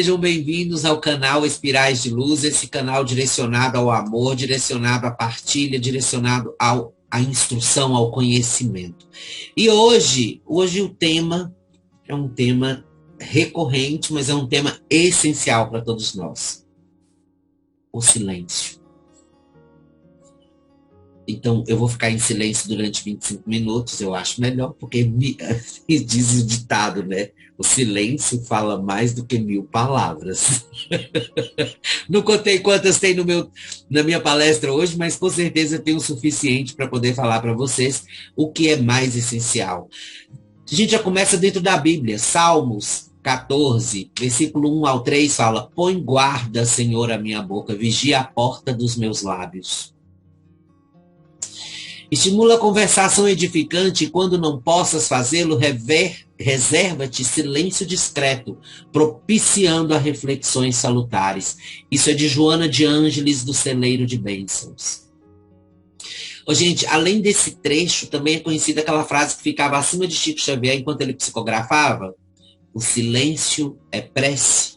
sejam bem-vindos ao canal Espirais de Luz, esse canal direcionado ao amor, direcionado à partilha, direcionado à instrução, ao conhecimento. E hoje o tema é um tema recorrente, mas é um tema essencial para todos nós. O silêncio. Então, eu vou ficar em silêncio durante 25 minutos, eu acho melhor, porque diz o ditado, né? O silêncio fala mais do que 1000 palavras. Não contei quantas tem na minha palestra hoje, mas com certeza tem o suficiente para poder falar para vocês o que é mais essencial. A gente já começa dentro da Bíblia, Salmos 14, versículo 1 ao 3 fala: põe guarda, Senhor, a minha boca, vigia a porta dos meus lábios. Estimula a conversação edificante e quando não possas fazê-lo, reserva-te silêncio discreto, propiciando a reflexões salutares. Isso é de Joana de Ângeles, do Celeiro de Bênçãos. Gente, além desse trecho, também é conhecida aquela frase que ficava acima de Chico Xavier enquanto ele psicografava: o silêncio é prece.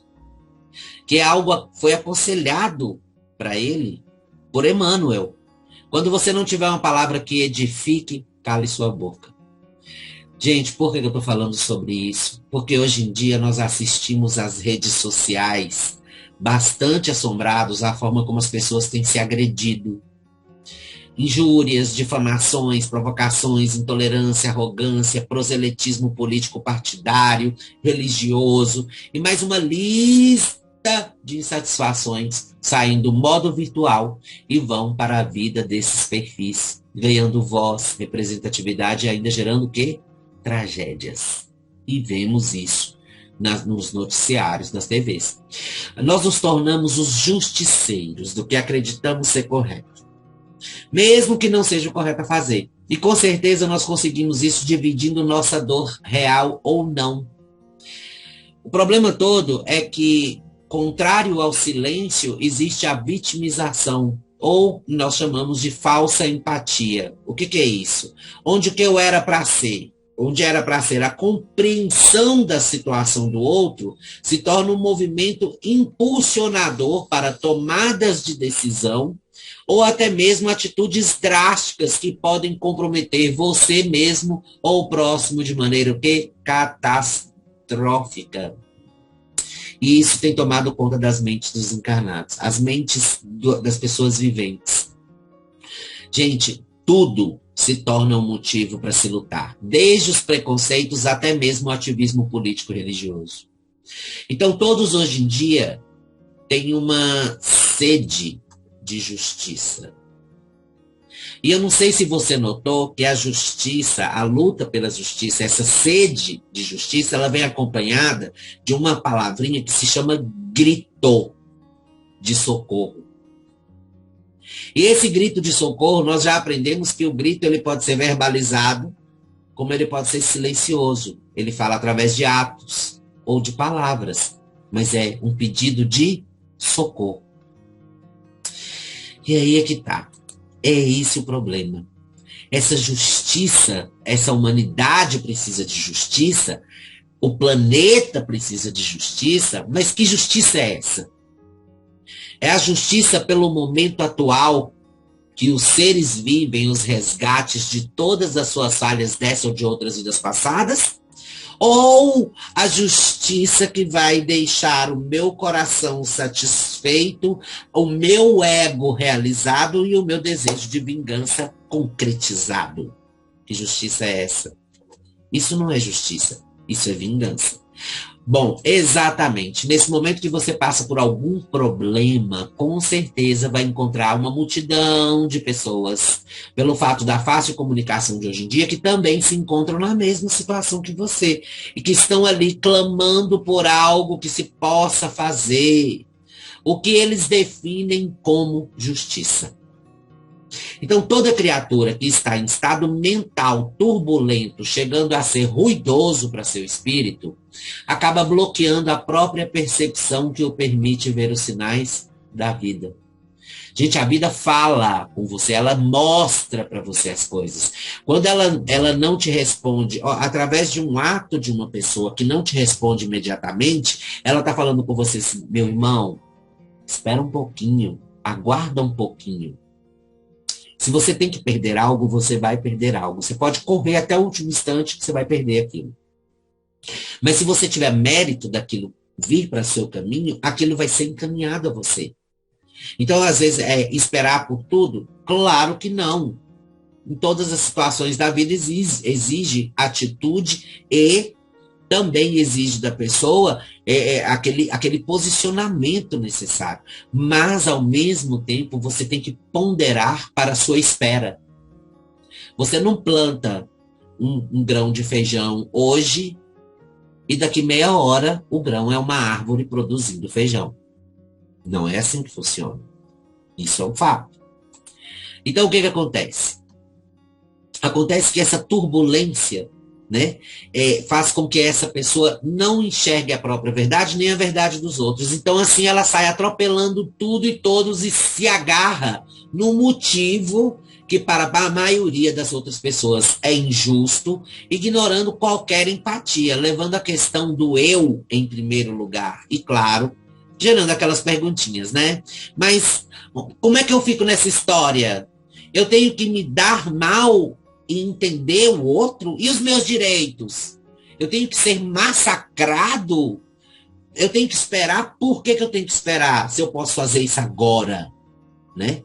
Que é algo foi aconselhado para ele por Emmanuel. Quando você não tiver uma palavra que edifique, cale sua boca. Gente, por que eu estou falando sobre isso? Porque hoje em dia nós assistimos às redes sociais bastante assombrados à forma como as pessoas têm se agredido. Injúrias, difamações, provocações, intolerância, arrogância, proselitismo político partidário, religioso e mais uma lista de insatisfações saem do modo virtual e vão para a vida desses perfis, ganhando voz, representatividade e ainda gerando o quê? Tragédias. E vemos isso nos noticiários, nas TVs. Nós nos tornamos os justiceiros do que acreditamos ser correto, mesmo que não seja o correto a fazer. E com certeza nós conseguimos isso dividindo nossa dor real ou não. O problema todo é que, contrário ao silêncio, existe a vitimização, ou nós chamamos de falsa empatia. O que é isso? Onde que eu era para ser? Onde era para ser a compreensão da situação do outro, se torna um movimento impulsionador para tomadas de decisão, ou até mesmo atitudes drásticas que podem comprometer você mesmo ou o próximo de maneira o quê? Catastrófica. E isso tem tomado conta das mentes dos encarnados, as mentes das pessoas viventes. Gente, tudo se torna um motivo para se lutar, desde os preconceitos até mesmo o ativismo político-religioso. Então, todos hoje em dia têm uma sede de justiça. E eu não sei se você notou que a justiça, a luta pela justiça, essa sede de justiça, ela vem acompanhada de uma palavrinha que se chama grito de socorro. E esse grito de socorro, nós já aprendemos que o grito ele pode ser verbalizado, como ele pode ser silencioso. Ele fala através de atos ou de palavras, mas é um pedido de socorro. E aí é que tá. É esse o problema. Essa justiça, essa humanidade precisa de justiça, o planeta precisa de justiça, mas que justiça é essa? É a justiça pelo momento atual que os seres vivem, os resgates de todas as suas falhas dessa ou de outras vidas passadas? Ou a justiça que vai deixar o meu coração satisfeito, o meu ego realizado e o meu desejo de vingança concretizado? Que justiça é essa? Isso não é justiça, isso é vingança. Bom, exatamente. Nesse momento que você passa por algum problema, com certeza vai encontrar uma multidão de pessoas, pelo fato da fácil comunicação de hoje em dia, que também se encontram na mesma situação que você e que estão ali clamando por algo que se possa fazer, o que eles definem como justiça. Então, toda criatura que está em estado mental turbulento, chegando a ser ruidoso para seu espírito, acaba bloqueando a própria percepção que o permite ver os sinais da vida. Gente, a vida fala com você, ela mostra para você as coisas. Quando ela não te responde, ó, através de um ato de uma pessoa que não te responde imediatamente, ela está falando com você assim, meu irmão, espera um pouquinho, aguarda um pouquinho. Se você tem que perder algo, você vai perder algo. Você pode correr até o último instante que você vai perder aquilo. Mas se você tiver mérito daquilo vir para seu caminho, aquilo vai ser encaminhado a você. Então, às vezes, esperar por tudo? Claro que não. Em todas as situações da vida exige atitude e também exige da pessoa aquele posicionamento necessário. Mas, ao mesmo tempo, você tem que ponderar para a sua espera. Você não planta um grão de feijão hoje e daqui meia hora o grão é uma árvore produzindo feijão. Não é assim que funciona. Isso é um fato. Então, o que acontece? Acontece que essa turbulência, né, faz com que essa pessoa não enxergue a própria verdade, nem a verdade dos outros. Então, assim, ela sai atropelando tudo e todos e se agarra no motivo que para a maioria das outras pessoas é injusto, ignorando qualquer empatia, levando a questão do eu em primeiro lugar. E, claro, gerando aquelas perguntinhas, né? Mas como é que eu fico nessa história? Eu tenho que me dar mal e entender o outro? E os meus direitos? Eu tenho que ser massacrado? Eu tenho que esperar? Por que eu tenho que esperar se eu posso fazer isso agora? Né?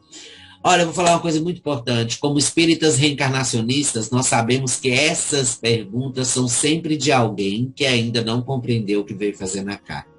Olha, eu vou falar uma coisa muito importante. Como espíritas reencarnacionistas, nós sabemos que essas perguntas são sempre de alguém que ainda não compreendeu o que veio fazer na Carta.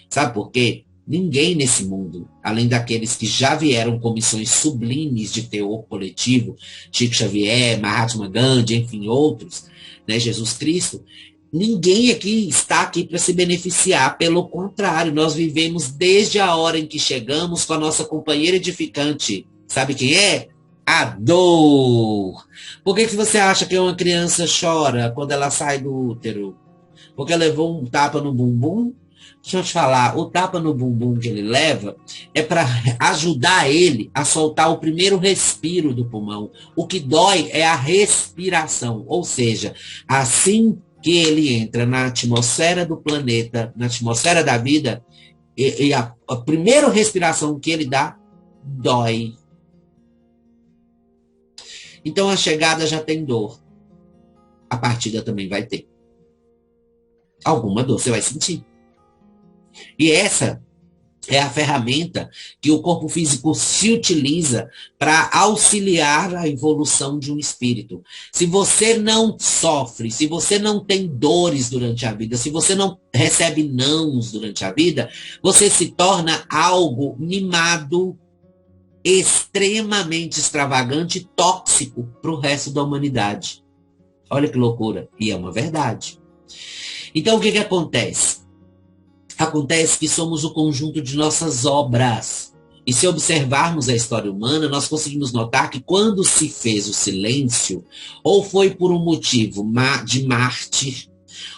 Sabe por quê? Ninguém nesse mundo, além daqueles que já vieram com missões sublimes de teor coletivo, Chico Xavier, Mahatma Gandhi, enfim, outros, né, Jesus Cristo, ninguém aqui está aqui para se beneficiar. Pelo contrário, nós vivemos desde a hora em que chegamos com a nossa companheira edificante. Sabe quem é? A dor. Por que você acha que uma criança chora quando ela sai do útero? Porque levou um tapa no bumbum? Deixa eu te falar, o tapa no bumbum que ele leva é para ajudar ele a soltar o primeiro respiro do pulmão. O que dói é a respiração, ou seja, assim que ele entra na atmosfera do planeta, na atmosfera da vida, e a primeira respiração que ele dá, dói. Então a chegada já tem dor. A partida também vai ter. Alguma dor você vai sentir. E essa é a ferramenta que o corpo físico se utiliza para auxiliar a evolução de um espírito. Se você não sofre, se você não tem dores durante a vida, se você não recebe nãos durante a vida, você se torna algo mimado, extremamente extravagante e tóxico para o resto da humanidade. Olha que loucura. E é uma verdade. Então, o que acontece? Acontece que somos o conjunto de nossas obras. E se observarmos a história humana, nós conseguimos notar que quando se fez o silêncio, ou foi por um motivo de mártir,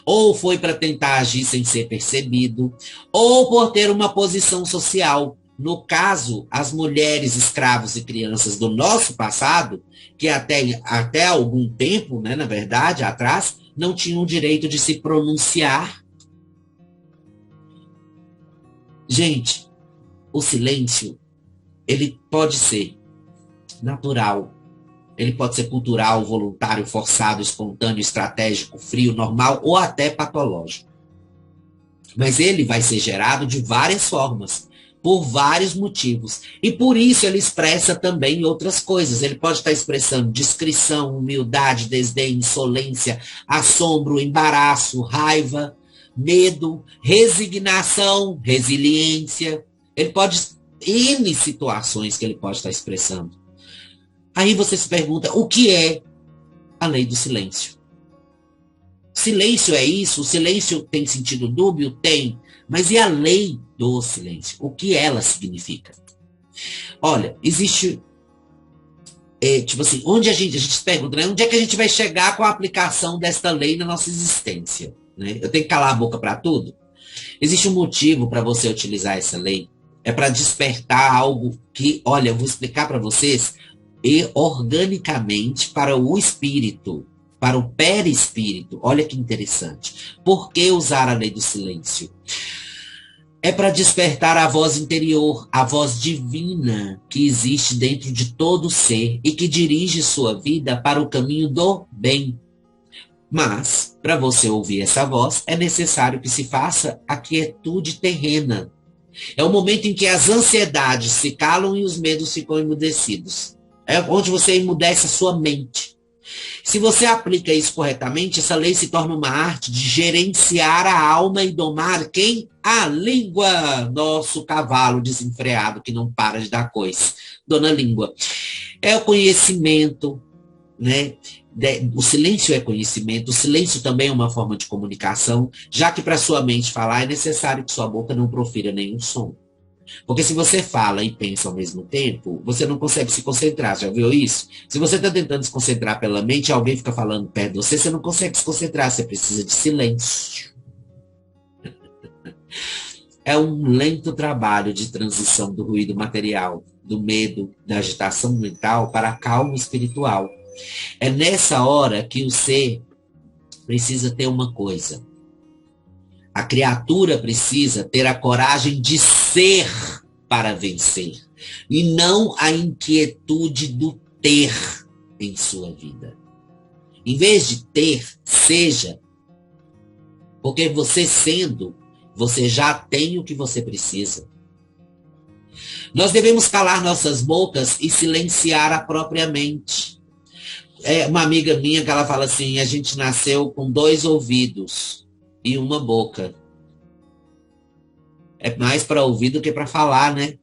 ou foi para tentar agir sem ser percebido, ou por ter uma posição social. No caso, as mulheres, escravos e crianças do nosso passado, que até algum tempo, né, na verdade, atrás, não tinham o direito de se pronunciar. Gente, o silêncio, ele pode ser natural, ele pode ser cultural, voluntário, forçado, espontâneo, estratégico, frio, normal ou até patológico. Mas ele vai ser gerado de várias formas, por vários motivos. E por isso ele expressa também outras coisas. Ele pode estar expressando discrição, humildade, desdém, insolência, assombro, embaraço, raiva, medo, resignação, resiliência. Ele pode, N situações que ele pode estar expressando. Aí você se pergunta, o que é a lei do silêncio? Silêncio é isso? O silêncio tem sentido dúbio? Tem. Mas e a lei do silêncio? O que ela significa? Olha, existe... tipo assim, onde a gente se pergunta, né? Onde é que a gente vai chegar com a aplicação desta lei na nossa existência? Né? Eu tenho que calar a boca para tudo? Existe um motivo para você utilizar essa lei? É para despertar algo que, olha, eu vou explicar para vocês, e organicamente para o espírito, para o perispírito. Olha que interessante. Por que usar a lei do silêncio? É para despertar a voz interior, a voz divina que existe dentro de todo ser e que dirige sua vida para o caminho do bem. Mas, para você ouvir essa voz, é necessário que se faça a quietude terrena. É o momento em que as ansiedades se calam e os medos ficam emudecidos. É onde você emudece a sua mente. Se você aplica isso corretamente, essa lei se torna uma arte de gerenciar a alma e domar quem? A língua. Nosso cavalo desenfreado que não para de dar coice. Dona Língua. É o conhecimento, né? O silêncio é conhecimento, o silêncio também é uma forma de comunicação, já que para sua mente falar é necessário que sua boca não profira nenhum som. Porque se você fala e pensa ao mesmo tempo, você não consegue se concentrar, já viu isso? Se você está tentando se concentrar pela mente e alguém fica falando perto de você, você não consegue se concentrar, você precisa de silêncio. É um lento trabalho de transição do ruído material, do medo, da agitação mental para a calma espiritual. É nessa hora que o ser precisa ter uma coisa. A criatura precisa ter a coragem de ser para vencer. E não a inquietude do ter em sua vida. Em vez de ter, seja. Porque você sendo, você já tem o que você precisa. Nós devemos calar nossas bocas e silenciar a própria mente. É uma amiga minha que ela fala assim, a gente nasceu com 2 ouvidos e uma boca. É mais para ouvir do que para falar, né?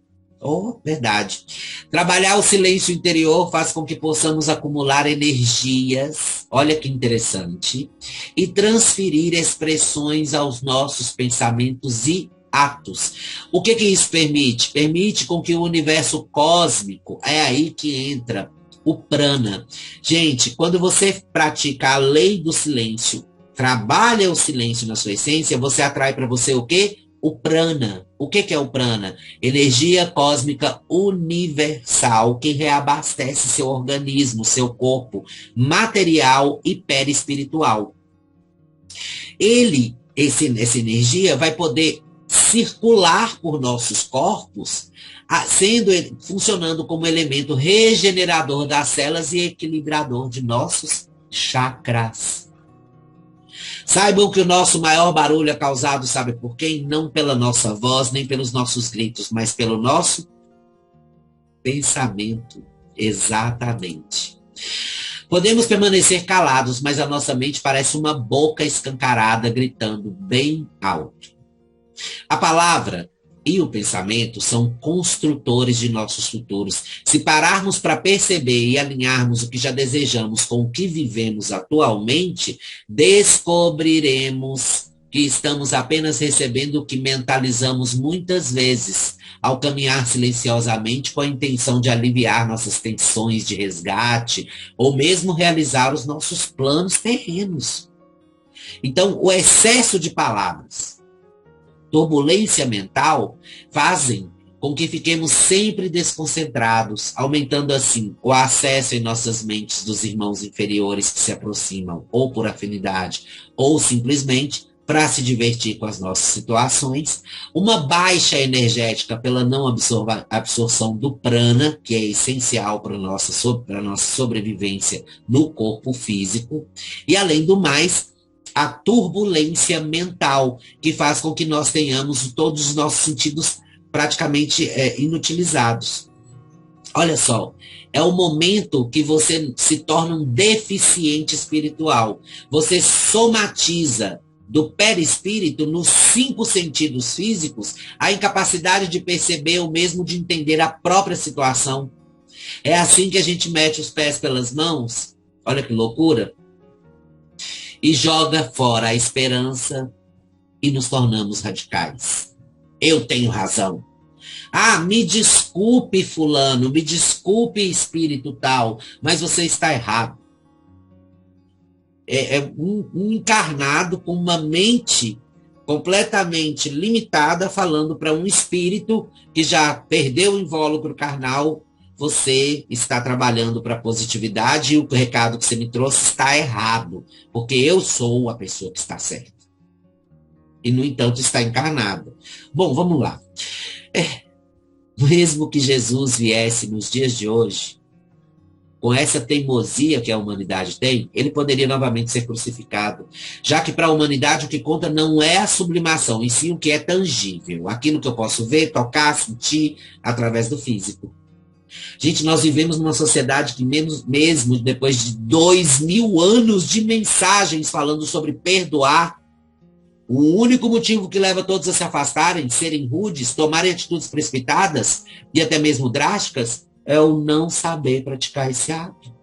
Oh, verdade. Trabalhar o silêncio interior faz com que possamos acumular energias, olha que interessante, e transferir expressões aos nossos pensamentos e atos. O que isso permite? Permite com que o universo cósmico, é aí que entra o prana. Gente, quando você pratica a lei do silêncio, trabalha o silêncio na sua essência, você atrai para você o quê? O prana. O que é o prana? Energia cósmica universal que reabastece seu organismo, seu corpo material e perispiritual. Essa energia vai poder circular por nossos corpos, funcionando como elemento regenerador das células e equilibrador de nossos chakras. Saibam que o nosso maior barulho é causado, sabe por quem? Não pela nossa voz, nem pelos nossos gritos, mas pelo nosso pensamento. Exatamente. Podemos permanecer calados, mas a nossa mente parece uma boca escancarada, gritando bem alto. A palavra e o pensamento são construtores de nossos futuros. Se pararmos para perceber e alinharmos o que já desejamos com o que vivemos atualmente, descobriremos que estamos apenas recebendo o que mentalizamos muitas vezes, ao caminhar silenciosamente com a intenção de aliviar nossas tensões de resgate, ou mesmo realizar os nossos planos terrenos. Então, o excesso de palavras, turbulência mental, fazem com que fiquemos sempre desconcentrados, aumentando assim o acesso em nossas mentes dos irmãos inferiores que se aproximam, ou por afinidade, ou simplesmente para se divertir com as nossas situações, uma baixa energética pela não absorção do prana, que é essencial para a nossa sobrevivência no corpo físico, e além do mais, a turbulência mental, que faz com que nós tenhamos todos os nossos sentidos praticamente inutilizados. Olha só, é o momento que você se torna um deficiente espiritual. Você somatiza do perispírito, nos 5 sentidos físicos, a incapacidade de perceber ou mesmo de entender a própria situação. É assim que a gente mete os pés pelas mãos, olha que loucura, e joga fora a esperança e nos tornamos radicais. Eu tenho razão. Ah, me desculpe fulano, me desculpe espírito tal, mas você está errado. É um encarnado com uma mente completamente limitada, falando para um espírito que já perdeu o invólucro carnal. Você está trabalhando para a positividade e o recado que você me trouxe está errado, porque eu sou a pessoa que está certa. E, no entanto, está encarnado. Bom, vamos lá. Mesmo que Jesus viesse nos dias de hoje, com essa teimosia que a humanidade tem, ele poderia novamente ser crucificado, já que para a humanidade o que conta não é a sublimação, e sim o que é tangível, aquilo que eu posso ver, tocar, sentir através do físico. Gente, nós vivemos numa sociedade que mesmo depois de 2000 anos de mensagens falando sobre perdoar, o único motivo que leva todos a se afastarem, serem rudes, tomarem atitudes precipitadas e até mesmo drásticas, é o não saber praticar esse ato.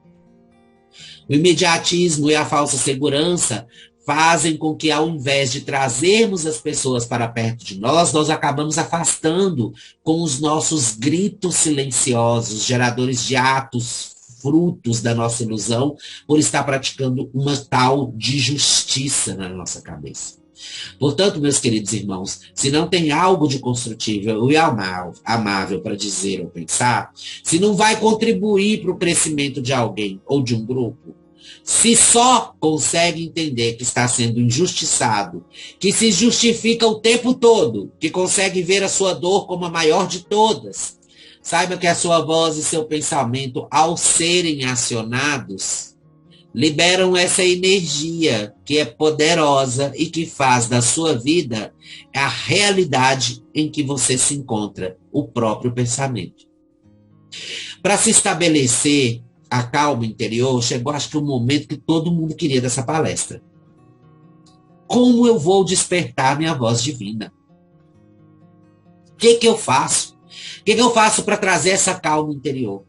O imediatismo e a falsa segurança fazem com que, ao invés de trazermos as pessoas para perto de nós, nós acabamos afastando com os nossos gritos silenciosos, geradores de atos, frutos da nossa ilusão, por estar praticando uma tal de justiça na nossa cabeça. Portanto, meus queridos irmãos, se não tem algo de construtivo e amável para dizer ou pensar, se não vai contribuir para o crescimento de alguém ou de um grupo, se só consegue entender que está sendo injustiçado, que se justifica o tempo todo, que consegue ver a sua dor como a maior de todas, saiba que a sua voz e seu pensamento, ao serem acionados, liberam essa energia que é poderosa e que faz da sua vida a realidade em que você se encontra, o próprio pensamento. Para se estabelecer a calma interior, chegou acho que o momento que todo mundo queria dessa palestra. Como eu vou despertar minha voz divina? O que eu faço? O que eu faço para trazer essa calma interior?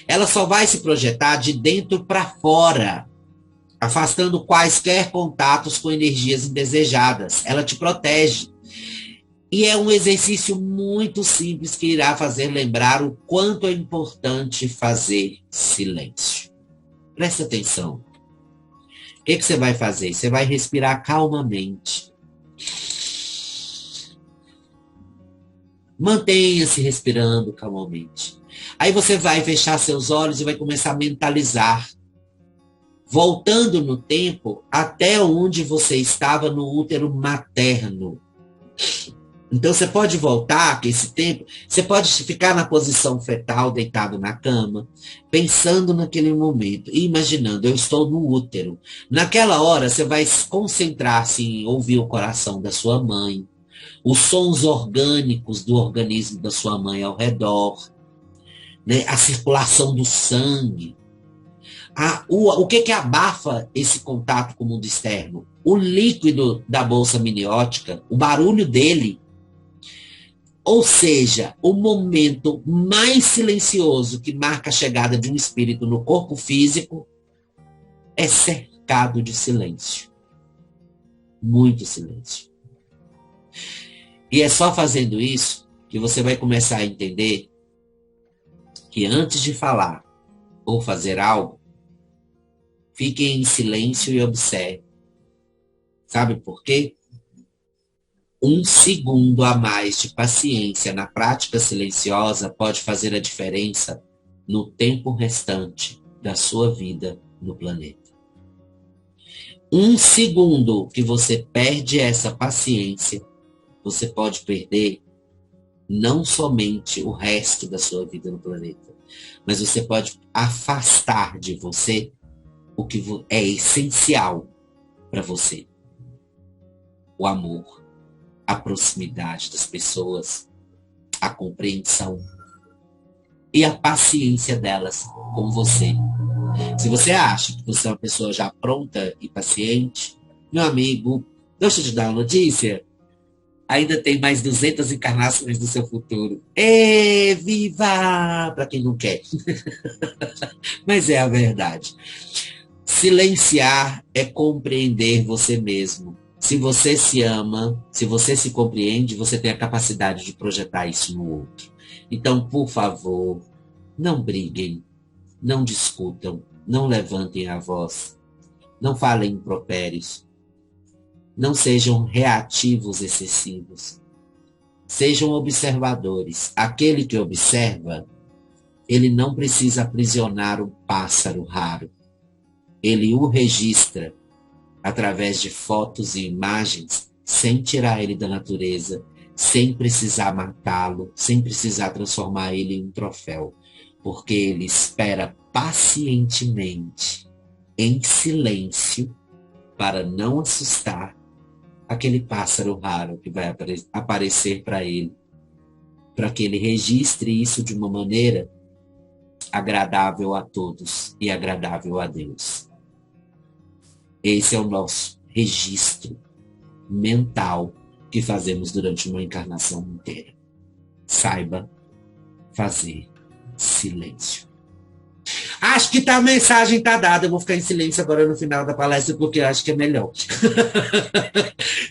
Ela só vai se projetar de dentro para fora, afastando quaisquer contatos com energias indesejadas. Ela te protege. E é um exercício muito simples que irá fazer lembrar o quanto é importante fazer silêncio. Presta atenção. O que você vai fazer? Você vai respirar calmamente. Mantenha-se respirando calmamente. Aí você vai fechar seus olhos e vai começar a mentalizar, voltando no tempo até onde você estava no útero materno. Então você pode voltar com esse tempo, você pode ficar na posição fetal, deitado na cama, pensando naquele momento, e imaginando, eu estou no útero. Naquela hora você vai concentrar-se em ouvir o coração da sua mãe, os sons orgânicos do organismo da sua mãe ao redor, né? A circulação do sangue. O que abafa esse contato com o mundo externo? O líquido da bolsa miniótica, o barulho dele. Ou seja, o momento mais silencioso que marca a chegada de um espírito no corpo físico é cercado de silêncio. Muito silêncio. E é só fazendo isso que você vai começar a entender que antes de falar ou fazer algo, fique em silêncio e observe. Sabe por quê? 1 segundo a mais de paciência na prática silenciosa pode fazer a diferença no tempo restante da sua vida no planeta. 1 segundo que você perde essa paciência, você pode perder não somente o resto da sua vida no planeta, mas você pode afastar de você o que é essencial para você. O amor, a proximidade das pessoas, a compreensão e a paciência delas com você. Se você acha que você é uma pessoa já pronta e paciente, meu amigo, deixa eu te dar uma notícia. Ainda tem mais 200 encarnações do seu futuro. Viva! Para quem não quer. Mas é a verdade. Silenciar é compreender você mesmo. Se você se ama, se você se compreende, você tem a capacidade de projetar isso no outro. Então, por favor, não briguem, não discutam, não levantem a voz, não falem impropérios. Não sejam reativos excessivos. Sejam observadores. Aquele que observa, ele não precisa aprisionar um pássaro raro. Ele o registra através de fotos e imagens, sem tirar ele da natureza, sem precisar matá-lo, sem precisar transformar ele em um troféu, porque ele espera pacientemente, em silêncio, para não assustar aquele pássaro raro que vai aparecer para ele, para que ele registre isso de uma maneira agradável a todos e agradável a Deus. Esse é o nosso registro mental que fazemos durante uma encarnação inteira. Saiba fazer silêncio. Acho que a mensagem está dada. Eu vou ficar em silêncio agora no final da palestra, porque eu acho que é melhor.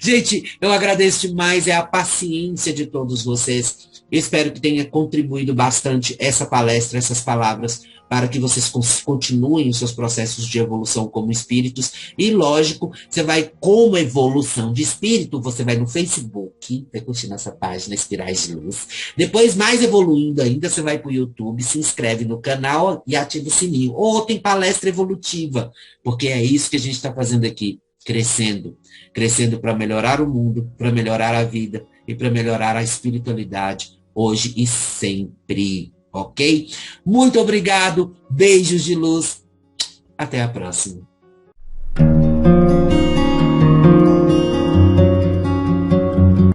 Gente, eu agradeço demais. É a paciência de todos vocês. Eu espero que tenha contribuído bastante essa palestra, essas palavras, para que vocês continuem os seus processos de evolução como espíritos. E, lógico, você vai, como evolução de espírito, você vai no Facebook, vai curtir nossa página Espirais de Luz. Depois, mais evoluindo ainda, você vai para o YouTube, se inscreve no canal e ativa o sininho. Ou tem palestra evolutiva, porque é isso que a gente está fazendo aqui, crescendo. Crescendo para melhorar o mundo, para melhorar a vida e para melhorar a espiritualidade, hoje e sempre. Ok? Muito obrigado, beijos de luz, até a próxima.